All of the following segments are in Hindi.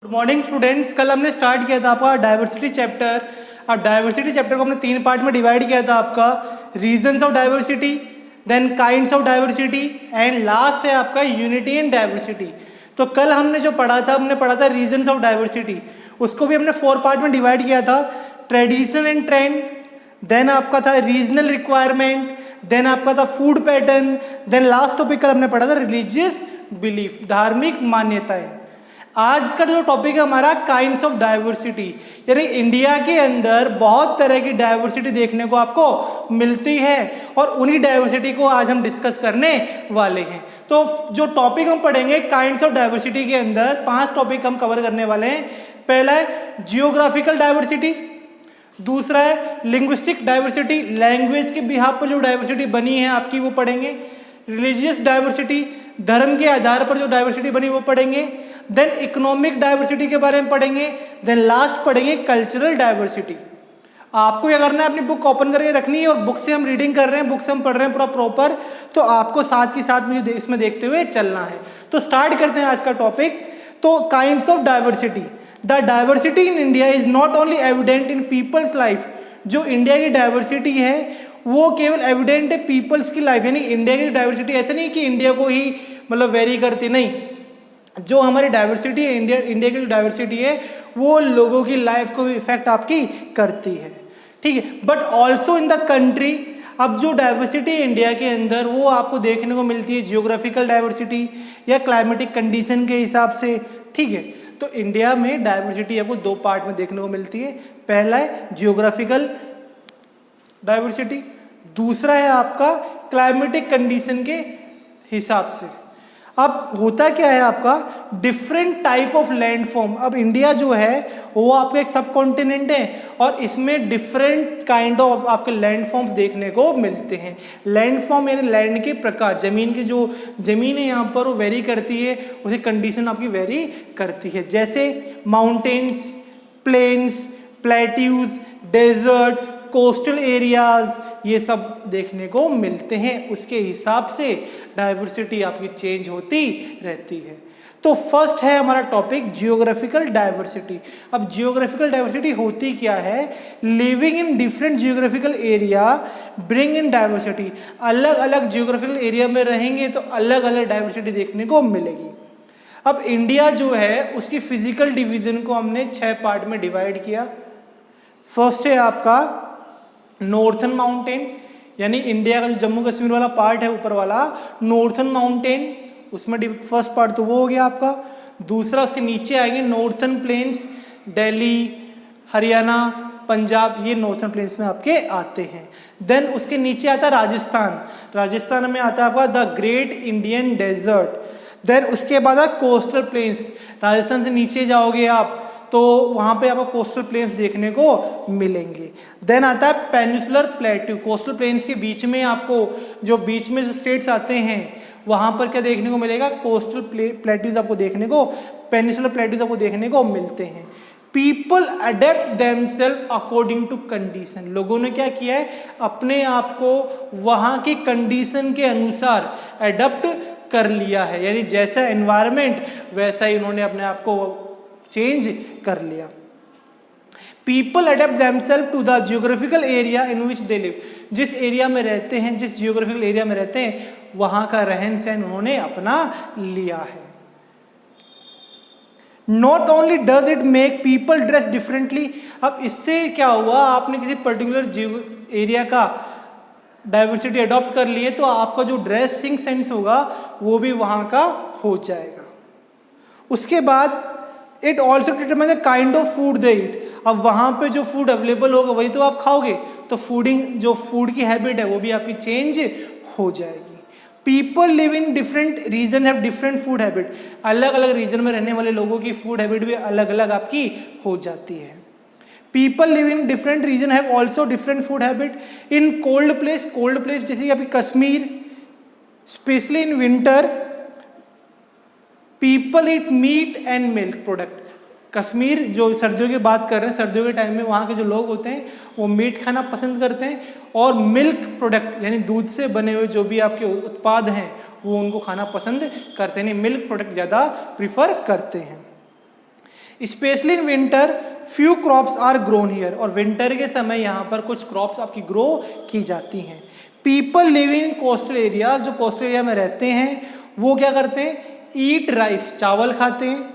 Good morning students. कल हमने स्टार्ट किया था आपका डाइवर्सिटी चैप्टर। अब डाइवर्सिटी चैप्टर को हमने 3 पार्ट में डिवाइड किया था, आपका reasons of diversity, then kinds of diversity and last है आपका यूनिटी एंड डाइवर्सिटी। तो कल हमने जो पढ़ा था, हमने पढ़ा था रीजंस ऑफ डाइवर्सिटी, उसको भी हमने 4 पार्ट में डिवाइड किया था। ट्रेडिशन एंड ट्रेंड, देन आपका था रीजनल रिक्वायरमेंट, देन आपका था food pattern, then last topic कल हमने पढ़ा था रिलीजियस बिलीफ, धार्मिक मान्यताएं। आज का जो टॉपिक है हमारा काइंड्स ऑफ डाइवर्सिटी, यानी इंडिया के अंदर बहुत तरह की डाइवर्सिटी देखने को आपको मिलती है और उन्हीं डाइवर्सिटी को आज हम डिस्कस करने वाले हैं। तो जो टॉपिक हम पढ़ेंगे काइंड्स ऑफ डाइवर्सिटी के अंदर 5 टॉपिक हम कवर करने वाले हैं। पहला है जियोग्राफिकल डाइवर्सिटी, दूसरा है लिंग्विस्टिक डाइवर्सिटी, लैंग्वेज के बिहाफ पर जो डाइवर्सिटी बनी है आपकी वो पढ़ेंगे। रिलीजियस डाइवर्सिटी, धर्म के आधार पर जो डाइवर्सिटी बनी वो पढ़ेंगे। देन इकोनॉमिक डाइवर्सिटी के बारे में पढ़ेंगे। देन लास्ट पढ़ेंगे कल्चरल डाइवर्सिटी। आपको क्या करना है, अपनी बुक ओपन करके रखनी है और बुक से हम रीडिंग कर रहे हैं, बुक से हम पढ़ रहे हैं पूरा प्रॉपर, तो आपको साथ के साथ मुझे इसमें देखते हुए चलना है। तो स्टार्ट करते हैं आज का टॉपिक। तो kinds of diversity. The diversity in India is not only evident in people's life. जो इंडिया की डाइवर्सिटी है वो केवल एविडेंट है पीपल्स की लाइफ, यानी इंडिया की डाइवर्सिटी ऐसा नहीं कि इंडिया को ही मतलब वेरी करती, नहीं। जो हमारी डाइवर्सिटी है, इंडिया की जो डाइवर्सिटी है वो लोगों की लाइफ को इफेक्ट आपकी करती है, ठीक है। But also in the country, अब जो डाइवर्सिटी है इंडिया के अंदर वो आपको देखने को मिलती है जियोग्राफिकल डाइवर्सिटी या क्लाइमेटिक कंडीशन के हिसाब से, ठीक है। तो इंडिया में डाइवर्सिटी आपको 2 पार्ट में देखने को मिलती है। पहला है जियोग्राफिकल डाइवर्सिटी, दूसरा है आपका क्लाइमेटिक कंडीशन के हिसाब से। अब होता क्या है आपका डिफरेंट टाइप ऑफ लैंडफॉर्म। अब इंडिया जो है वो आपका एक सब कॉन्टिनेंट है और इसमें डिफरेंट काइंड ऑफ आपके लैंडफॉर्म्स देखने को मिलते हैं। लैंडफॉर्म यानी लैंड के प्रकार, जमीन की जो जमीन है यहाँ पर वो वेरी करती है, उसी कंडीशन आपकी वेरी करती है। जैसे mountains, plains, plateaus, desert, coastal areas, ये सब देखने को मिलते हैं। उसके हिसाब से डाइवर्सिटी आपकी चेंज होती रहती है। तो फर्स्ट है हमारा टॉपिक जियोग्राफिकल डाइवर्सिटी। अब जियोग्राफिकल डाइवर्सिटी होती क्या है? Living in different geographical area bring in diversity. अलग अलग जियोग्राफिकल एरिया में रहेंगे तो अलग अलग डाइवर्सिटी देखने को मिलेगी। अब इंडिया जो है उसकी फिजिकल डिवीजन को हमने 6 पार्ट में डिवाइड किया। फर्स्ट है आपका नॉर्थन माउंटेन, यानी इंडिया का जो जम्मू कश्मीर वाला पार्ट है ऊपर वाला नॉर्थन माउंटेन, उसमें फर्स्ट पार्ट तो वो हो गया आपका। दूसरा उसके नीचे आएंगे नॉर्थन प्लेन्स, दिल्ली, हरियाणा, पंजाब, ये नॉर्थन प्लेन्स में आपके आते हैं। देन उसके नीचे आता है राजस्थान, राजस्थान में आता है आपका the great Indian desert. Then उसके बाद है कोस्टल प्लेन्स, राजस्थान से नीचे जाओगे आप तो वहाँ पे आपको कोस्टल प्लेन्स देखने को मिलेंगे। देन आता है पेनिनसुलर प्लेट्यू, कोस्टल प्लेन्स के बीच में आपको जो बीच में जो स्टेट्स आते हैं वहाँ पर क्या देखने को मिलेगा? कोस्टल प्लेट्यूज आपको देखने को, पेनिनसुलर प्लेट्यूज आपको देखने को मिलते हैं। People adapt themselves according to condition, लोगों ने क्या किया है अपने आप को वहाँ की कंडीशन के अनुसार अडेप्ट कर लिया है, यानी जैसा एनवायरमेंट वैसा ही उन्होंने अपने आप को चेंज कर लिया। People adapt themselves to the geographical area in which they live, जिस एरिया में रहते हैं, जिस जियोग्राफिकल एरिया में रहते हैं वहां का रहन सहन उन्होंने अपना लिया है। Not only does it make people dress differently, अब इससे क्या हुआ, आपने किसी पर्टिकुलर एरिया का डाइवर्सिटी अडॉप्ट कर लिए तो आपका जो ड्रेसिंग सेंस होगा वो भी वहां का हो जाएगा। उसके बाद it also determine the kind of food they eat, अब वहाँ पे जो फूड अवेलेबल होगा वही तो आप खाओगे, तो जो फूड की हैबिट है वो भी आपकी चेंज हो जाएगी। People live in different region have different food habit, अलग अलग रीजन में रहने वाले लोगों की फूड हैबिट भी अलग अलग आपकी हो जाती है। People live in different region have also different food habit. In cold place जैसे कि अभी Kashmir, specially in winter people eat meat and milk product. Kashmir जो सर्दियों की बात कर रहे हैं, सर्दियों के टाइम में वहाँ के जो लोग होते हैं वो मीट खाना पसंद करते हैं और मिल्क प्रोडक्ट यानी दूध से बने हुए जो भी आपके उत्पाद हैं वो उनको खाना पसंद करते हैं, मिल्क प्रोडक्ट ज़्यादा प्रीफर करते हैं। Specially in winter few crops are grown here, और विंटर के समय यहाँ पर कुछ क्रॉप्स आपकी ग्रो की जाती हैं। People living in coastal areas, जो कोस्टल एरिया में रहते हैं वो क्या करते हैं, ईट राइस, चावल खाते हैं,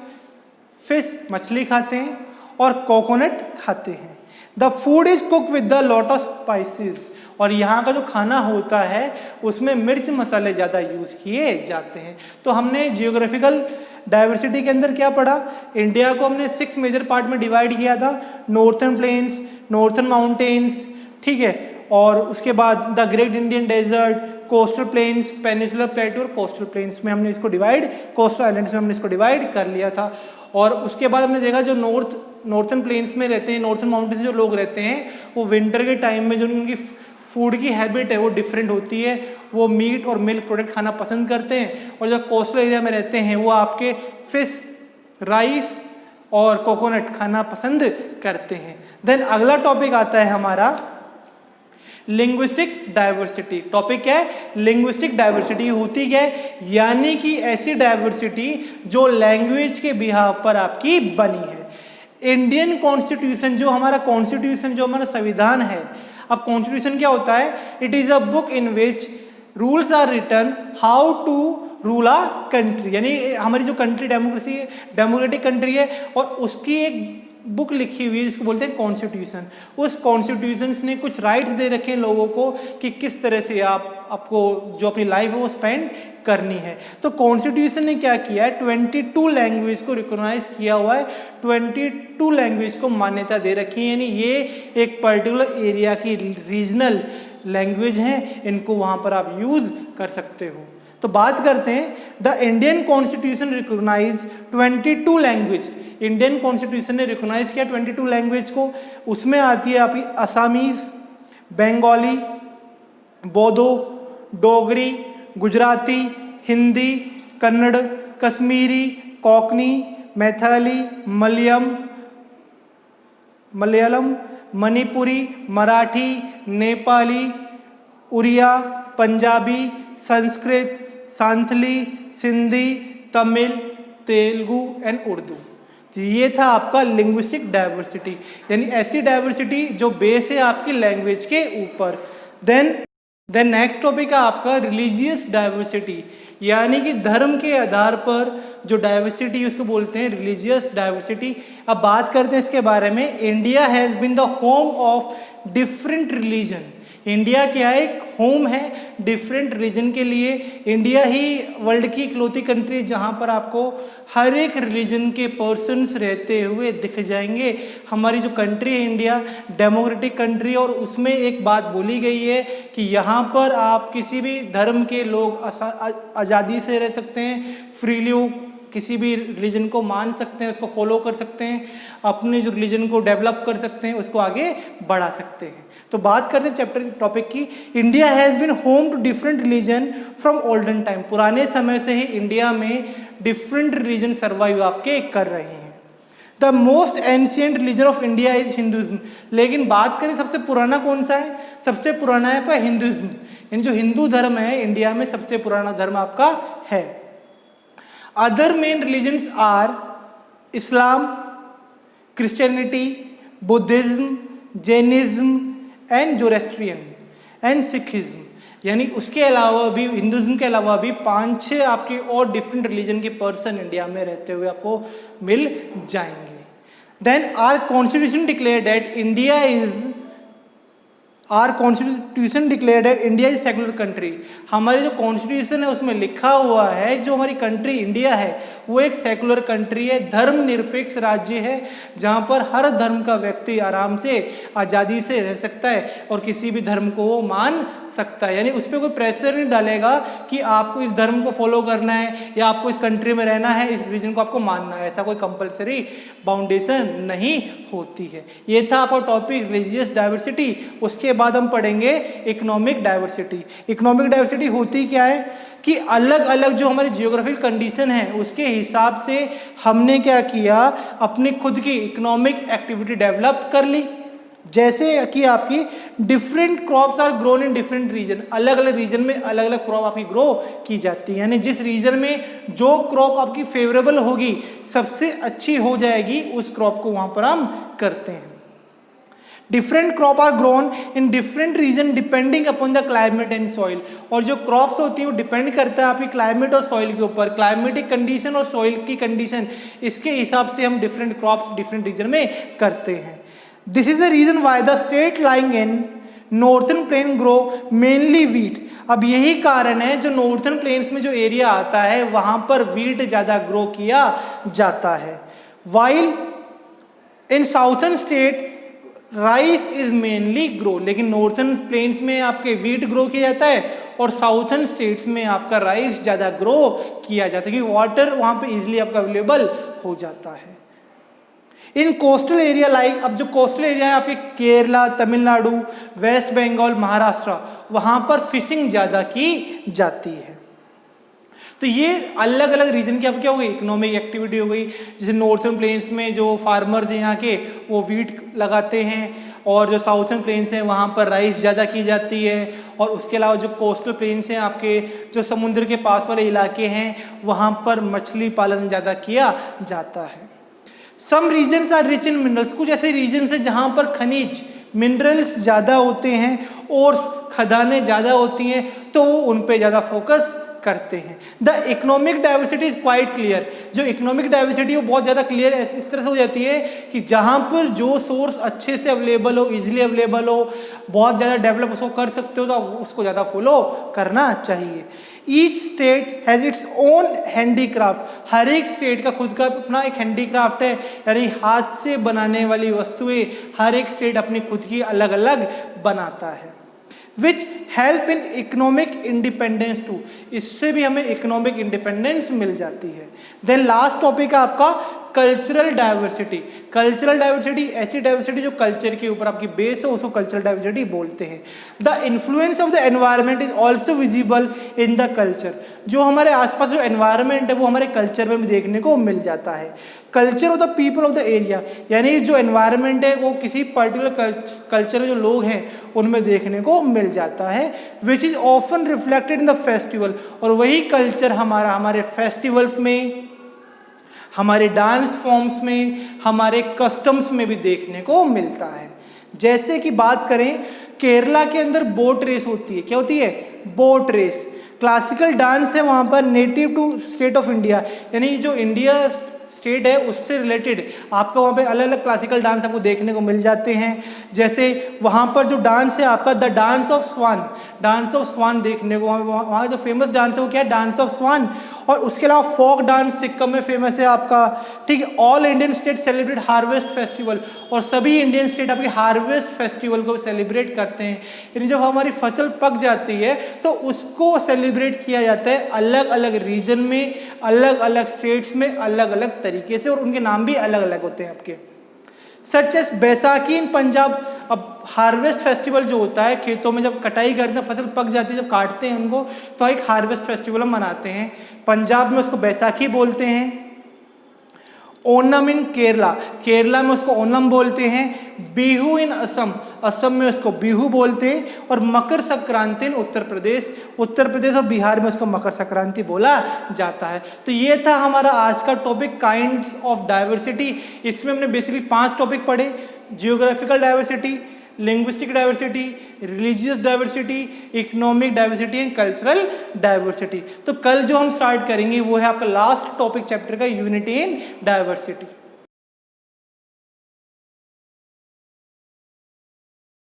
फिश, मछली खाते हैं, और कोकोनट खाते हैं। The food is cook with the lot of spices, और यहाँ का जो खाना होता है उसमें मिर्च मसाले ज़्यादा यूज़ किए जाते हैं। तो हमने जियोग्राफिकल डाइवर्सिटी के अंदर क्या पढ़ा, इंडिया को हमने 6 मेजर पार्ट में डिवाइड किया था, नॉर्थर्न प्लेन्स, नॉर्थर्न माउंटेन्स, ठीक है, और उसके बाद the great Indian desert, coastal plains, peninsular plateau और कोस्टल प्लेन्स में हमने इसको डिवाइड, कोस्टल आइलैंड्स में हमने इसको डिवाइड कर लिया था। और उसके बाद हमने देखा जो नॉर्थर्न प्लेन्स में रहते हैं, नॉर्थर्न माउंटेन्स में जो लोग रहते हैं, वो विंटर के टाइम में जो उनकी फूड की हैबिट है वो डिफरेंट होती है, वो मीट और मिल्क प्रोडक्ट खाना पसंद करते हैं, और जो कोस्टल एरिया में रहते हैं वो आपके फिश, राइस और कोकोनट खाना पसंद करते हैं। देन अगला टॉपिक आता है हमारा लिंग्विस्टिक डाइवर्सिटी। टॉपिक क्या है, लिंग्विस्टिक डाइवर्सिटी होती क्या है, यानी कि ऐसी डाइवर्सिटी जो लैंग्वेज के बिहाव पर आपकी बनी है। इंडियन कॉन्स्टिट्यूशन, जो हमारा कॉन्स्टिट्यूशन, जो हमारा संविधान है, अब कॉन्स्टिट्यूशन क्या होता है, it is a book in which rules are written how to rule a country, यानी हमारी जो कंट्री डेमोक्रेसी है, डेमोक्रेटिक कंट्री है, और उसकी एक बुक लिखी हुई है जिसको बोलते हैं कॉन्स्टिट्यूशन। उस कॉन्स्टिट्यूशन ने कुछ राइट्स दे रखे हैं लोगों को कि किस तरह से आपको जो अपनी लाइफ है वो स्पेंड करनी है। तो कॉन्स्टिट्यूशन ने क्या किया है, 22 लैंग्वेज को रिकॉग्नाइज किया हुआ है, 22 लैंग्वेज को मान्यता दे रखी है, यानी ये एक पर्टिकुलर एरिया की रीजनल लैंग्वेज हैं, इनको वहाँ पर आप यूज़ कर सकते हो। तो बात करते हैं, the Indian constitution recognise 22 language, Indian constitution ने रिकॉग्नाइज किया 22 लैंग्वेज को। उसमें आती है आपकी असामीज, बंगाली, बोडो, डोगरी, गुजराती, हिंदी, कन्नड़, कश्मीरी, कोंकणी, मैथिली, मलयालम, मणिपुरी, मराठी, नेपाली, उड़िया, पंजाबी, संस्कृत, सांथली, सिंधी, तमिल, तेलुगु एंड उर्दू। तो ये था आपका लिंग्विस्टिक डाइवर्सिटी, यानी ऐसी डाइवर्सिटी जो बेस है आपकी लैंग्वेज के ऊपर। देन नेक्स्ट टॉपिक है आपका रिलीजियस डाइवर्सिटी, यानी कि धर्म के आधार पर जो डाइवर्सिटी उसको बोलते हैं रिलीजियस डाइवर्सिटी। अब बात करते हैं इसके बारे में। India has been the home of different religion, India क्या है, एक होम है डिफरेंट रिलीजन के लिए। इंडिया ही वर्ल्ड की इकलौती कंट्री जहाँ पर आपको हर एक रिलीजन के पर्सन्स रहते हुए दिख जाएंगे। हमारी जो कंट्री है इंडिया, डेमोक्रेटिक कंट्री, और उसमें एक बात बोली गई है कि यहाँ पर आप किसी भी धर्म के लोग आज़ादी से रह सकते हैं, फ्रीली किसी भी रिलीजन को मान सकते हैं, उसको फॉलो कर सकते हैं, अपने जो रिलीजन को डेवलप कर सकते हैं, उसको आगे बढ़ा सकते हैं। तो बात करते हैं चैप्टर टॉपिक की। India has been home to different religion from olden time, पुराने समय से ही इंडिया में डिफरेंट रिलीजन सर्वाइव आपके कर रहे हैं। The most ancient religion of India is Hinduism, लेकिन बात करें सबसे पुराना कौन सा है, सबसे पुराना है आपका हिंदुइज्म, यानी जो हिंदू धर्म है इंडिया में सबसे पुराना धर्म आपका है। Other main religions are Islam, Christianity, Buddhism, Jainism and Zoroastrian and Sikhism, यानी उसके अलावा भी हिंदुज्म के अलावा भी 5-6 आपके और डिफरेंट रिलीजन के पर्सन इंडिया में रहते हुए आपको मिल जाएंगे। Then are constitution declare that India is is secular country, हमारी जो कॉन्स्टिट्यूशन है उसमें लिखा हुआ है जो हमारी कंट्री इंडिया है वो एक सेकुलर कंट्री है, धर्मनिरपेक्ष राज्य है, जहाँ पर हर धर्म का व्यक्ति आराम से आज़ादी से रह सकता है और किसी भी धर्म को वो मान सकता है। यानी उस पर कोई प्रेशर नहीं डालेगा कि आपको इस धर्म को फॉलो करना है या आपको इस कंट्री में रहना है, इस रिलीजन को आपको मानना है, ऐसा कोई कंपलसरी बाउंडेशन नहीं होती है। ये था आपका टॉपिक रिलीजियस डाइवर्सिटी। उसके बाद हम पढ़ेंगे इकोनॉमिक डाइवर्सिटी। इकोनॉमिक डाइवर्सिटी होती क्या है कि अलग अलग जो हमारी जियोग्राफिकल कंडीशन है उसके हिसाब से हमने क्या किया, अपनी खुद की इकोनॉमिक एक्टिविटी डेवलप कर ली। जैसे कि आपकी different crops are grown in different region, अलग अलग रीजन में अलग अलग क्रॉप आपकी ग्रो की जाती है, यानी जिस रीजन में जो क्रॉप आपकी फेवरेबल होगी, सबसे अच्छी हो जाएगी, उस क्रॉप को वहां पर हम करते हैं। Different crop are grown in different region depending upon the climate and soil, और जो क्रॉप्स होती है वो डिपेंड करता है आपकी क्लाइमेट और सॉइल के ऊपर, क्लाइमेटिक कंडीशन और सॉइल की कंडीशन, इसके हिसाब से हम डिफरेंट क्रॉप्स डिफरेंट रीजन में करते हैं। This is the reason why the state lying in northern plain grow mainly wheat. अब यही कारण है जो नॉर्थर्न प्लेन्स में जो एरिया आता है वहां पर वीट ज्यादा ग्रो किया जाता है, while in southern state rice is mainly grow. लेकिन नॉर्थर्न प्लेन्स में आपके वीट ग्रो किया जाता है और साउथर्न स्टेट्स में आपका राइस ज़्यादा ग्रो किया जाता है, क्योंकि वाटर वहाँ पे इजीली आपका अवेलेबल हो जाता है। इन कोस्टल एरिया लाइक, अब जो कोस्टल एरिया है आपके केरला, तमिलनाडु, वेस्ट बंगाल, महाराष्ट्र, वहाँ पर फिशिंग ज़्यादा की जाती है। तो ये अलग अलग रीजन की अब क्या हो गई, इकोनॉमिक एक्टिविटी हो गई। जैसे नॉर्थर्न प्लेन्स में जो फार्मर्स हैं यहाँ के वो वीट लगाते हैं, और जो साउथर्न प्लेन्स हैं वहाँ पर राइस ज़्यादा की जाती है, और उसके अलावा जो कोस्टल प्लेन्स हैं आपके जो समुद्र के पास वाले इलाके हैं वहाँ पर मछली पालन ज़्यादा किया जाता है। Some reasons are rich in minerals, कुछ ऐसे रीजन्स हैं जहाँ पर खनिज मिनरल्स ज़्यादा होते हैं और खदानें ज़्यादा होती हैं, तो वो उन पे ज़्यादा फोकस करते हैं। The economic diversity is quite clear, जो इकोनॉमिक डाइवर्सिटी वो बहुत ज़्यादा क्लियर इस तरह से हो जाती है कि जहाँ पर जो सोर्स अच्छे से अवेलेबल हो, इजीली अवेलेबल हो, बहुत ज़्यादा डेवलप उसको कर सकते हो, तो उसको ज़्यादा फॉलो करना चाहिए। Each state has its own handicraft, हर एक स्टेट का खुद का अपना एक हैंडीक्राफ्ट है, यानी हाथ से बनाने वाली वस्तुएं हर एक स्टेट अपनी खुद की अलग अलग बनाता है। Which help in economic independence too, इससे भी हमें इकोनॉमिक इंडिपेंडेंस मिल जाती है। देन लास्ट टॉपिक है आपका कल्चरल डाइवर्सिटी। कल्चरल डाइवर्सिटी ऐसी डाइवर्सिटी जो कल्चर के ऊपर आपकी बेस हो, उसको कल्चरल डाइवर्सिटी बोलते हैं। The influence of the environment is also visible in the culture, जो हमारे आसपास जो एनवायरनमेंट है वो हमारे कल्चर में भी देखने को मिल जाता है। Culture of the people of the area, यानी जो एनवायरनमेंट है वो किसी पर्टिकुलर कल्चर जो लोग हैं उनमें देखने को मिल जाता है। Which is often reflected in the festival, और वही कल्चर हमारे फेस्टिवल्स में, हमारे डांस फॉर्म्स में, हमारे कस्टम्स में भी देखने को मिलता है। जैसे कि बात करें केरला के अंदर बोट रेस होती है, क्या होती है, बोट रेस। क्लासिकल डांस है वहाँ पर native to state of India, यानी जो इंडिया स्टेट है उससे रिलेटेड आपका वहाँ पे अलग अलग क्लासिकल डांस आपको देखने को मिल जाते हैं। जैसे वहाँ पर जो डांस है आपका the dance of swan, dance of swan देखने को वहाँ जो फेमस डांस है वो क्या है, डांस ऑफ स्वान। और उसके अलावा फोक डांस सिक्किम में फेमस है आपका, ठीक है। All Indian state celebrate harvest festival, और सभी इंडियन स्टेट आपके हार्वेस्ट फेस्टिवल को सेलिब्रेट करते हैं, यानी जब हमारी फसल पक जाती है तो उसको सेलिब्रेट किया जाता है अलग अलग रीजन में, अलग अलग स्टेट्स में अलग अलग तरीके से, और उनके नाम भी अलग अलग होते हैं आपके। सच एस बैसाखी इन पंजाब, अब हार्वेस्ट फेस्टिवल जो होता है खेतों में जब कटाई करते हैं, फसल पक जाती है, जब काटते हैं उनको, तो एक हार्वेस्ट फेस्टिवल हम मनाते हैं। पंजाब में उसको बैसाखी बोलते हैं। ओनम इन केरला, केरला में उसको ओनम बोलते हैं। बिहू इन असम, असम में उसको बिहू बोलते हैं। और मकर संक्रांति इन उत्तर प्रदेश, उत्तर प्रदेश और बिहार में उसको मकर संक्रांति बोला जाता है। तो ये था हमारा आज का टॉपिक काइंड्स ऑफ डाइवर्सिटी। इसमें हमने बेसिकली 5 टॉपिक पढ़े, geographical diversity, linguistic diversity, religious diversity, economic diversity and cultural diversity. तो कल जो हम स्टार्ट करेंगे वो है आपका लास्ट टॉपिक चैप्टर का यूनिटी इन डाइवर्सिटी।